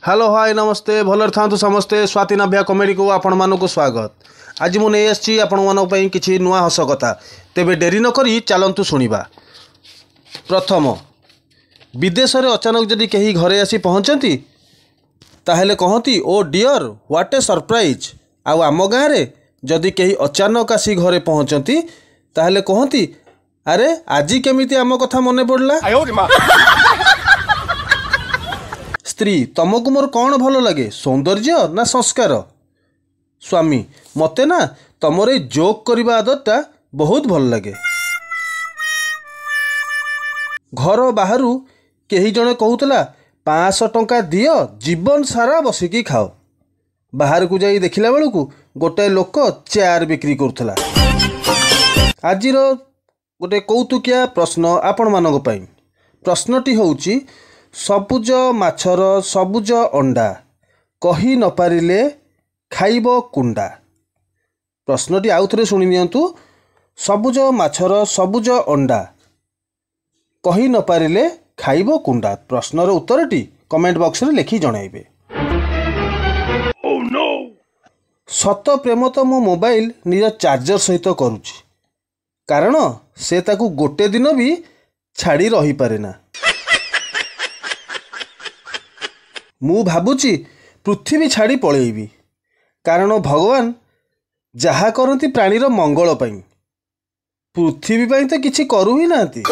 Hello hi नमस्ते भलर था समस्ते स्वाति नाभ्या कमेडी को आपण मानक स्वागत। आज मुझे आसी आपण मानक किछि नुआ हस कथा तेबे डेरी न करी चलंतु सुनिबा। प्रथम विदेश रे अचानक जदि कहीं घरे आसी पहुँचती ताहेले कहती ओ डियर व्हाट ए सरप्राइज। आउ आम गाँव रे जदि कहीं अचानक आसी घरे पहुँचती ताहेले कहती अरे आज केमिति आम कथा मने पड़ला। स्त्री तुमको मोर कौन भल लगे सौंदर्य ना संस्कार। स्वामी मते ना तुमर ए जोक करबा आदतटा बहुत भल लगे। घर बाहरु केही जणे कहूतला 500 टंका दियो जीवन सारा बसिकी खाओ। बाहर को जाई देखिला बेलू गोटे लोक चेयर बिक्री करुला। आज गोटे कौतुकिया प्रश्न आपण मानक पई। प्रश्नटी होउची सबुज माछर सबुज अंडा कही न पारिले खाइब कुंडा। प्रश्नटी आउ थे शुणी नियंतु। सबुज माछर सबुज अंडा कही न पारिले खाइब कुंडा। प्रश्नर उत्तरटी कमेंट बॉक्स रे लिखि जणाइबे। Oh no! सत प्रेम तो मो मोबाइल निज चार्जर सहित करुछि कारण से ताकू गोटे दिन भी छाड़ी रही पारे ना। मु भाबुची पृथ्वी छाड़ी पळेइबी कारण भगवान जहा करती प्राणीर मंगल पाई पृथ्वी पाई तो किछि करू ही नांती।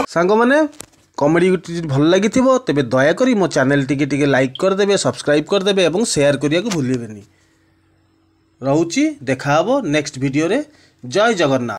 सांग माने कॉमेडी भल लगी तेबे दया करी मो चैनल टिके लाइक करदेबे सब्सक्राइब करदेबे और शेयर करिया को भूलिबेनी। रहूची देखा हबो नेक्स्ट वीडियो रे। जय जगन्नाथ।